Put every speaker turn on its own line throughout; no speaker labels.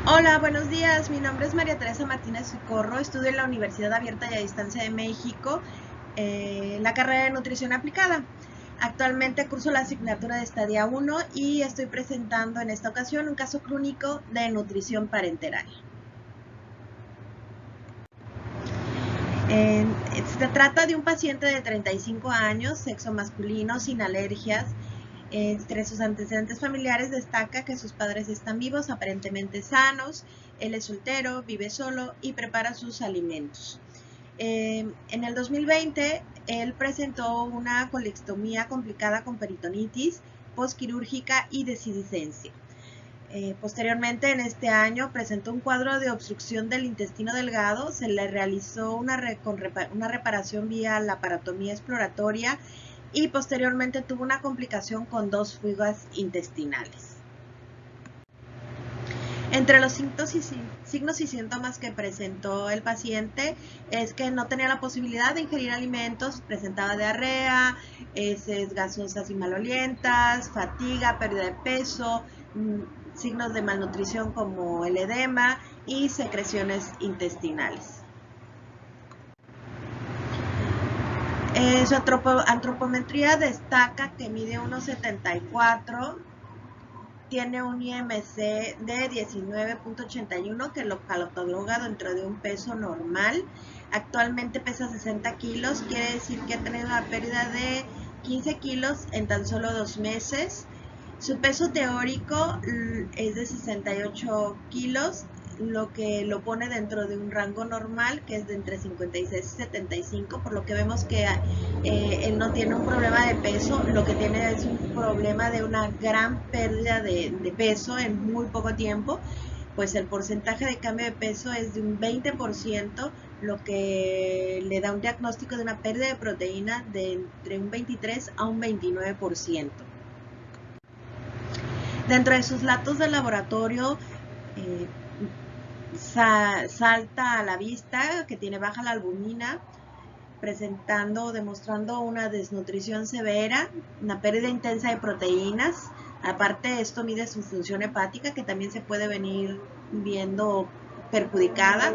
Hola, buenos días. Mi nombre es María Teresa Martínez Socorro. Estudio en la Universidad Abierta y a Distancia de México, la carrera de Nutrición Aplicada. Actualmente curso la asignatura de Estadía 1 y estoy presentando en esta ocasión un caso clínico de nutrición parenteral. Se trata de un paciente de 35 años, sexo masculino, sin alergias. Entre sus antecedentes familiares destaca que sus padres están vivos, aparentemente sanos, él es soltero, vive solo y prepara sus alimentos. En el 2020, él presentó una colectomía complicada con peritonitis postquirúrgica y desiniscencia. Posteriormente, en este año, presentó un cuadro de obstrucción del intestino delgado, se le realizó una reparación vía laparotomía exploratoria y posteriormente tuvo una complicación con 2 fugas intestinales. Entre los signos y síntomas que presentó el paciente es que no tenía la posibilidad de ingerir alimentos, presentaba diarrea, heces gasosas y malolientas, fatiga, pérdida de peso, signos de malnutrición como el edema y secreciones intestinales. Su antropometría destaca que mide 1,74, tiene un IMC de 19.81 que lo cataloga dentro de un peso normal. Actualmente pesa 60 kilos, quiere decir que ha tenido una pérdida de 15 kilos en tan solo 2 meses. Su peso teórico es de 68 kilos, lo que lo pone dentro de un rango normal, que es de entre 56 y 75, por lo que vemos que él no tiene un problema de peso, lo que tiene es un problema de una gran pérdida de peso en muy poco tiempo, pues el porcentaje de cambio de peso es de un 20%, lo que le da un diagnóstico de una pérdida de proteína de entre un 23 a un 29%. Dentro de sus datos de laboratorio, eh, salta a la vista que tiene baja la albumina, demostrando una desnutrición severa, una pérdida intensa de proteínas. Aparte, esto mide su función hepática, que también se puede venir viendo perjudicada.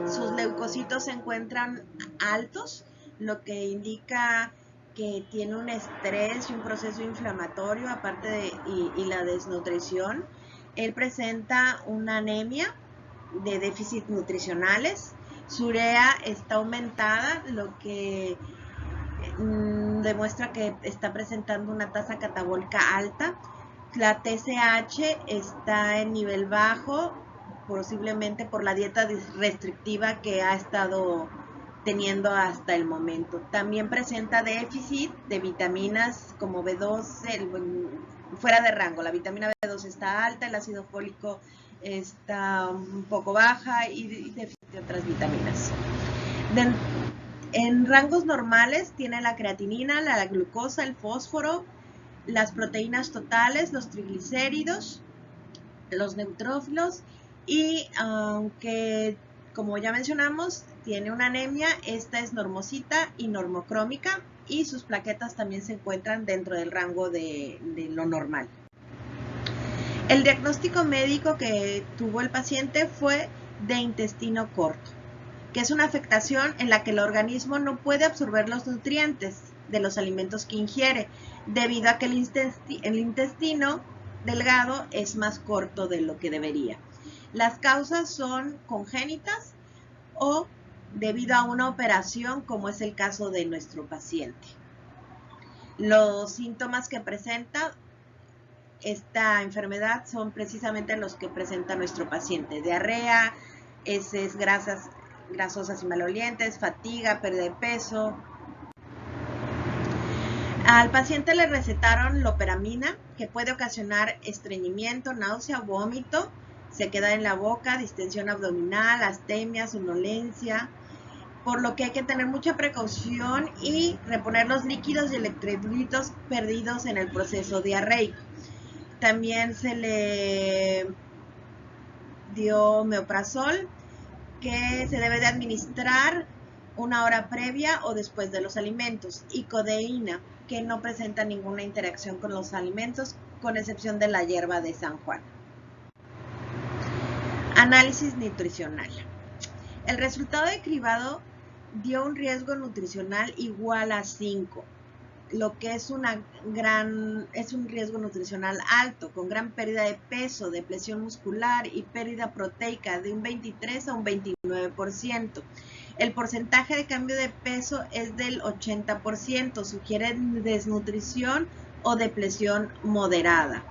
Sus leucocitos se encuentran altos, lo que indica que tiene un estrés y un proceso inflamatorio, aparte y la desnutrición. Él presenta una anemia de déficits nutricionales. Su urea está aumentada, lo que demuestra que está presentando una tasa catabólica alta. La TSH está en nivel bajo, posiblemente por la dieta restrictiva que ha estado teniendo hasta el momento. También presenta déficit de vitaminas como B12, fuera de rango. La vitamina B2 está alta, el ácido fólico está un poco baja y déficit de otras vitaminas. En rangos normales tiene la creatinina, la glucosa, el fósforo, las proteínas totales, los triglicéridos, los neutrófilos y aunque, como ya mencionamos, tiene una anemia, esta es normocita y normocrómica y sus plaquetas también se encuentran dentro del rango de lo normal. El diagnóstico médico que tuvo el paciente fue de intestino corto, que es una afectación en la que el organismo no puede absorber los nutrientes de los alimentos que ingiere, debido a que el intestino delgado es más corto de lo que debería. Las causas son congénitas o debido a una operación, como es el caso de nuestro paciente. Los síntomas que presenta esta enfermedad son precisamente los que presenta nuestro paciente: diarrea, heces grasosas y malolientes, fatiga, pérdida de peso. Al paciente le recetaron loperamina, que puede ocasionar estreñimiento, náusea, vómito, sequedad en la boca, distensión abdominal, astemia, somnolencia, por lo que hay que tener mucha precaución y reponer los líquidos y electrolitos perdidos en el proceso diarreico. También se le dio omeprazol, que se debe de administrar 1 hora previa o después de los alimentos, y codeína, que no presenta ninguna interacción con los alimentos, con excepción de la hierba de San Juan. Análisis nutricional. El resultado de cribado dio un riesgo nutricional igual a 5, lo que es un riesgo nutricional alto, con gran pérdida de peso, depresión muscular y pérdida proteica de un 23 a un 29%. El porcentaje de cambio de peso es del 80%, sugiere desnutrición o depresión moderada.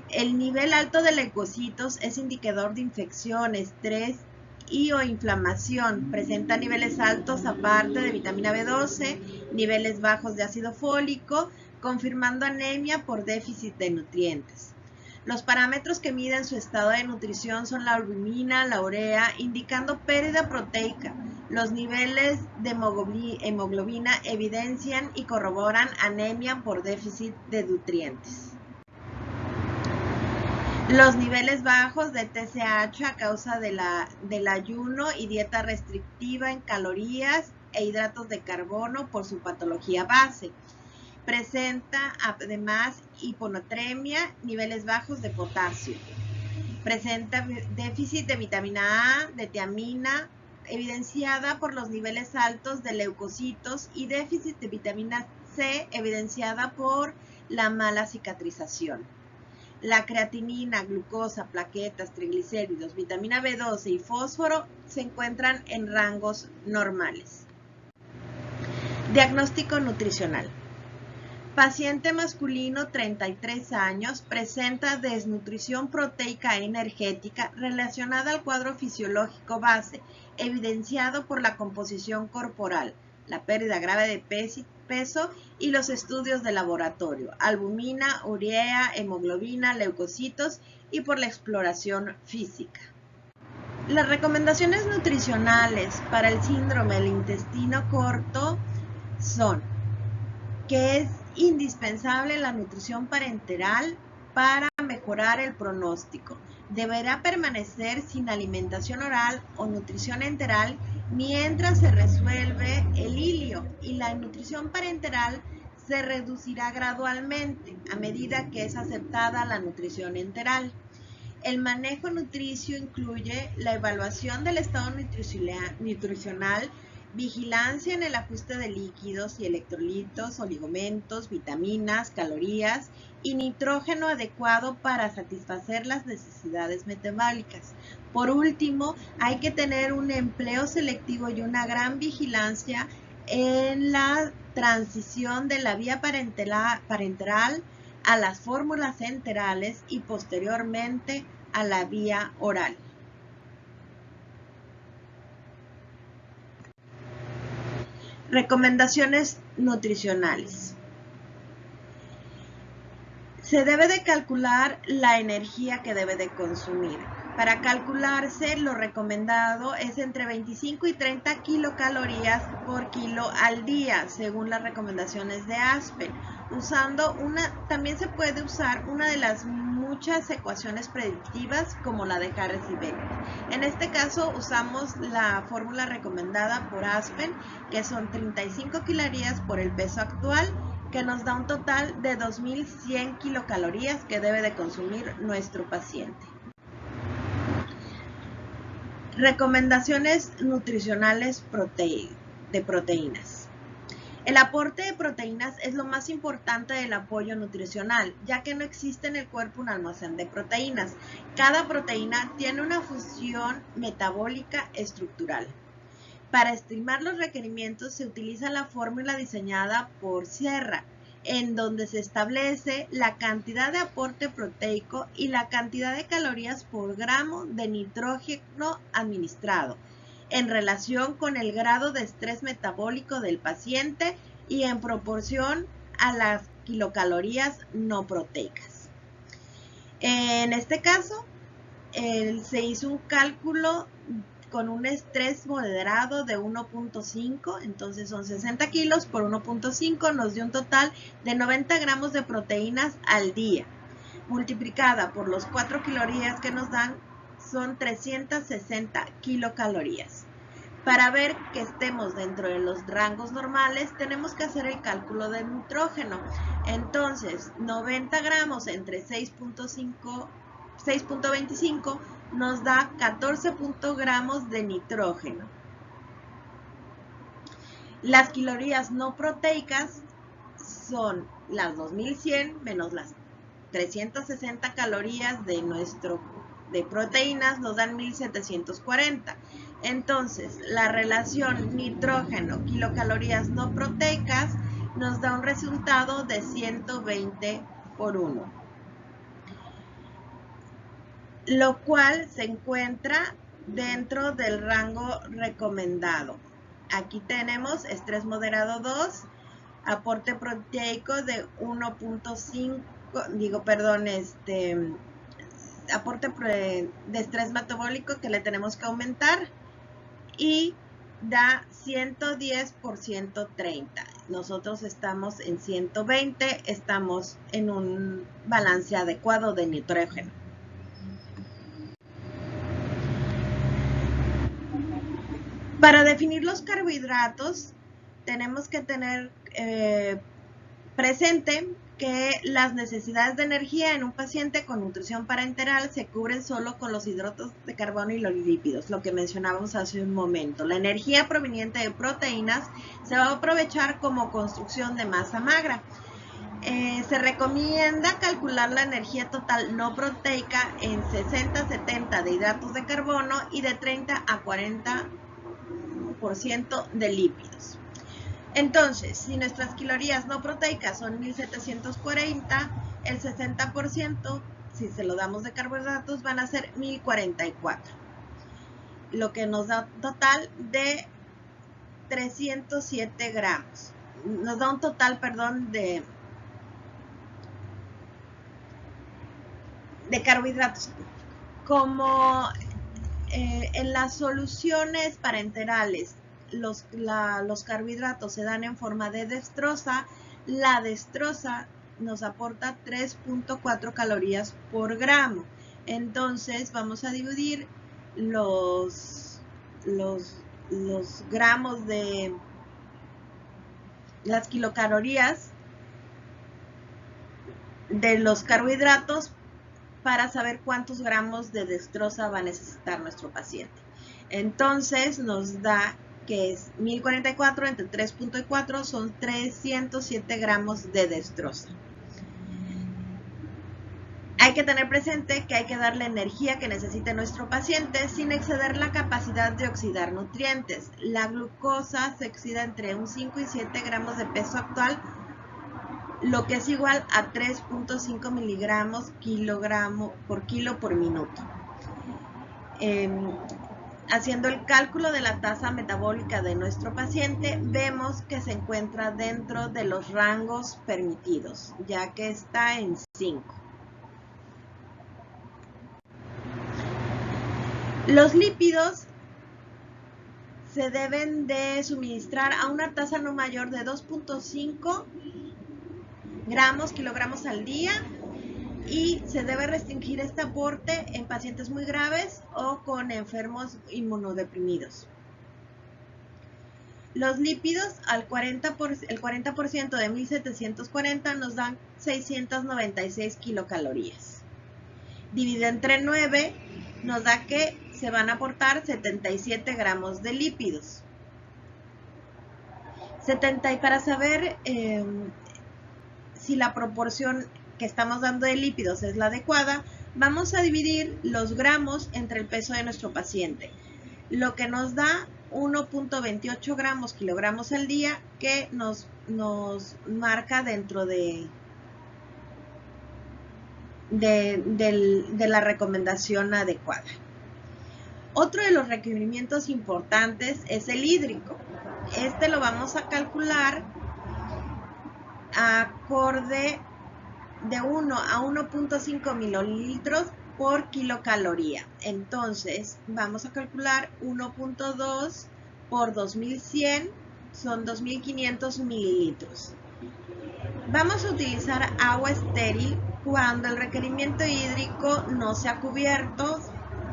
El nivel alto de leucocitos es indicador de infección, estrés y o inflamación. Presenta niveles altos aparte de vitamina B12, niveles bajos de ácido fólico, confirmando anemia por déficit de nutrientes. Los parámetros que miden su estado de nutrición son la albumina, la urea, indicando pérdida proteica. Los niveles de hemoglobina evidencian y corroboran anemia por déficit de nutrientes. Los niveles bajos de TSH a causa del ayuno y dieta restrictiva en calorías e hidratos de carbono por su patología base. Presenta además hiponatremia, niveles bajos de potasio. Presenta déficit de vitamina A, de tiamina, evidenciada por los niveles altos de leucocitos, y déficit de vitamina C, evidenciada por la mala cicatrización. La creatinina, glucosa, plaquetas, triglicéridos, vitamina B12 y fósforo se encuentran en rangos normales. Diagnóstico nutricional. Paciente masculino, 33 años, presenta desnutrición proteica e energética relacionada al cuadro fisiológico base, evidenciado por la composición corporal, la pérdida grave de peso y los estudios de laboratorio, albumina, urea, hemoglobina, leucocitos, y por la exploración física. Las recomendaciones nutricionales para el síndrome del intestino corto son que es indispensable la nutrición parenteral para mejorar el pronóstico. Deberá permanecer sin alimentación oral o nutrición enteral mientras se resuelve el ilio, y la nutrición parenteral se reducirá gradualmente a medida que es aceptada la nutrición enteral. El manejo nutricio incluye la evaluación del estado nutricional, vigilancia en el ajuste de líquidos y electrolitos, oligomentos, vitaminas, calorías y nitrógeno adecuado para satisfacer las necesidades metabólicas. Por último, hay que tener un empleo selectivo y una gran vigilancia en la transición de la vía parenteral a las fórmulas enterales y posteriormente a la vía oral. Recomendaciones nutricionales. Se debe de calcular la energía que debe de consumir. Para calcularse, lo recomendado es entre 25 y 30 kilocalorías por kilo al día, según las recomendaciones de Aspen. También se puede usar una de las muchas ecuaciones predictivas, como la de Harris y Beckett. En este caso usamos la fórmula recomendada por Aspen, que son 35 calorías por el peso actual, que nos da un total de 2.100 kilocalorías que debe de consumir nuestro paciente. Recomendaciones nutricionales de proteínas. El aporte de proteínas es lo más importante del apoyo nutricional, ya que no existe en el cuerpo un almacén de proteínas. Cada proteína tiene una función metabólica estructural. Para estimar los requerimientos se utiliza la fórmula diseñada por Sierra, en donde se establece la cantidad de aporte proteico y la cantidad de calorías por gramo de nitrógeno administrado, en relación con el grado de estrés metabólico del paciente y en proporción a las kilocalorías no proteicas. En este caso, se hizo un cálculo con un estrés moderado de 1.5, entonces son 60 kilos por 1.5, nos dio un total de 90 gramos de proteínas al día. Multiplicada por los 4 calorías que nos dan, son 360 kilocalorías. Para ver que estemos dentro de los rangos normales, tenemos que hacer el cálculo del nitrógeno. Entonces, 90 gramos entre 6.5 6.25 nos da 14 gramos de nitrógeno. Las calorías no proteicas son las 2100 menos las 360 calorías de proteínas, nos dan 1740. Entonces, la relación nitrógeno kilocalorías no proteicas nos da un resultado de 120 por 1, lo cual se encuentra dentro del rango recomendado. Aquí tenemos estrés moderado 2, aporte proteico de 1.5, aporte de estrés metabólico que le tenemos que aumentar, y da 110 por 130. Nosotros estamos en 120, estamos en un balance adecuado de nitrógeno. Para definir los carbohidratos, tenemos que tener presente que las necesidades de energía en un paciente con nutrición parenteral se cubren solo con los hidratos de carbono y los lípidos, lo que mencionábamos hace un momento. La energía proveniente de proteínas se va a aprovechar como construcción de masa magra. Se recomienda calcular la energía total no proteica en 60-70 de hidratos de carbono y de 30 a 40% de lípidos. Entonces, si nuestras calorías no proteicas son 1740, el 60%, si se lo damos de carbohidratos, van a ser 1044, lo que nos da un total de 307 gramos. Nos da un total, de carbohidratos. Como en las soluciones parenterales los carbohidratos se dan en forma de dextrosa, la dextrosa nos aporta 3.4 calorías por gramo. Entonces vamos a dividir los gramos de las kilocalorías de los carbohidratos para saber cuántos gramos de dextrosa va a necesitar nuestro paciente. Entonces nos da que es 1044 entre 3.4 son 307 gramos de dextrosa. Hay que tener presente que hay que darle energía que necesite nuestro paciente sin exceder la capacidad de oxidar nutrientes. La glucosa se oxida entre un 5 y 7 gramos de peso actual, lo que es igual a 3.5 miligramos por kilo por minuto. Haciendo el cálculo de la tasa metabólica de nuestro paciente, vemos que se encuentra dentro de los rangos permitidos, ya que está en 5. Los lípidos se deben de suministrar a una tasa no mayor de 2.5 kilogramos al día, y se debe restringir este aporte en pacientes muy graves o con enfermos inmunodeprimidos. Los lípidos, el 40% de 1740 nos dan 696 kilocalorías. Dividido entre 9 nos da que se van a aportar 77 gramos de lípidos. Y para saber si la proporción que estamos dando de lípidos es la adecuada, vamos a dividir los gramos entre el peso de nuestro paciente, lo que nos da 1.28 gramos kilogramos al día, que nos marca dentro de la recomendación adecuada. Otro de los requerimientos importantes es el hídrico. Este lo vamos a calcular acorde de 1 a 1.5 mililitros por kilocaloría. Entonces vamos a calcular 1.2 por 2100, son 2500 mililitros. Vamos a utilizar agua estéril cuando el requerimiento hídrico no se ha cubierto,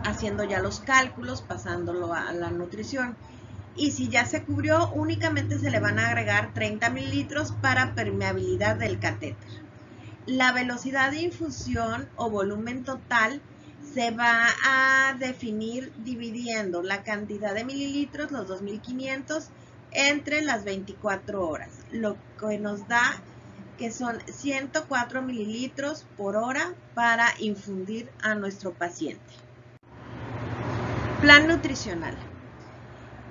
haciendo ya los cálculos, pasándolo a la nutrición. Y si ya se cubrió, únicamente se le van a agregar 30 mililitros para permeabilidad del catéter. La velocidad de infusión o volumen total Se va a definir dividiendo la cantidad de mililitros, los 2500, entre las 24 horas, lo que nos da que son 104 mililitros por hora para infundir a nuestro paciente. Plan nutricional.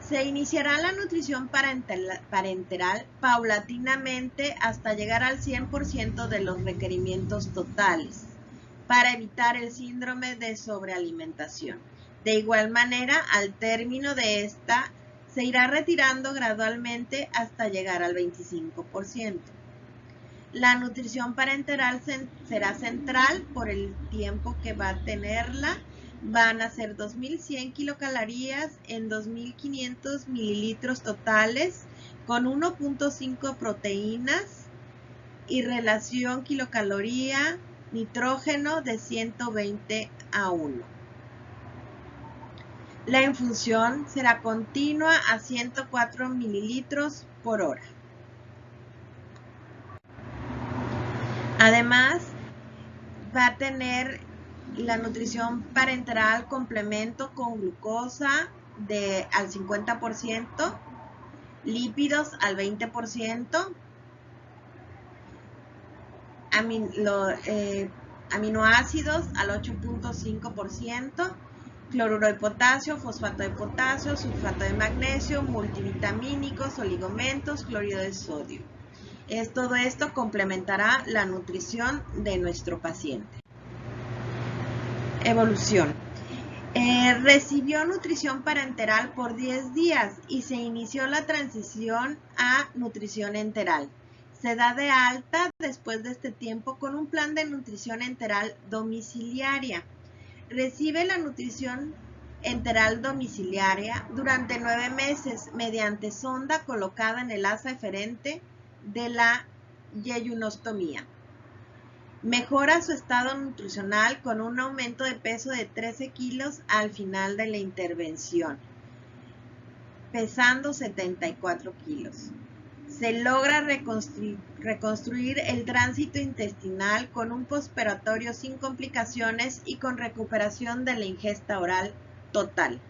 Se iniciará la nutrición parenteral paulatinamente hasta llegar al 100% de los requerimientos totales para evitar el síndrome de sobrealimentación. De igual manera, al término de esta, se irá retirando gradualmente hasta llegar al 25%. La nutrición parenteral será central por el tiempo que va a tenerla. Van a ser 2.100 kilocalorías en 2.500 mililitros totales con 1.5 proteínas y relación kilocaloría nitrógeno de 120:1. La infusión será continua a 104 mililitros por hora. Además, va a tener la nutrición parenteral complemento con glucosa al 50%, lípidos al 20%, aminoácidos al 8.5%, cloruro de potasio, fosfato de potasio, sulfato de magnesio, multivitamínicos, oligomentos, cloruro de sodio. Todo esto complementará la nutrición de nuestro paciente. Evolución. Recibió nutrición parenteral por 10 días y se inició la transición a nutrición enteral. Se da de alta después de este tiempo con un plan de nutrición enteral domiciliaria. Recibe la nutrición enteral domiciliaria durante 9 meses mediante sonda colocada en el asa eferente de la yeyunostomía. Mejora su estado nutricional con un aumento de peso de 13 kilos al final de la intervención, pesando 74 kilos. Se logra reconstruir el tránsito intestinal con un postoperatorio sin complicaciones y con recuperación de la ingesta oral total.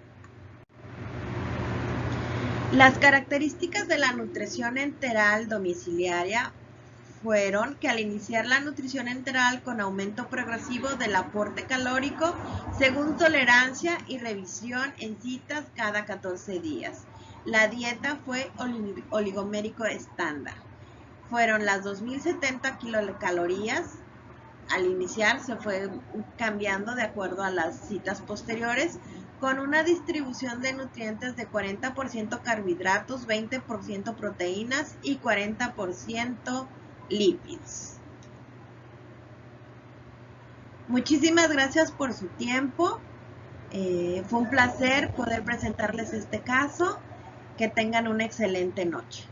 Las características de la nutrición enteral domiciliaria fueron que al iniciar la nutrición enteral con aumento progresivo del aporte calórico según tolerancia y revisión en citas cada 14 días. La dieta fue oligomérico estándar. Fueron las 2.070 kilocalorías. Al iniciar se fue cambiando de acuerdo a las citas posteriores con una distribución de nutrientes de 40% carbohidratos, 20% proteínas y 40% lípidos. Muchísimas gracias por su tiempo. Fue un placer poder presentarles este caso. Que tengan una excelente noche.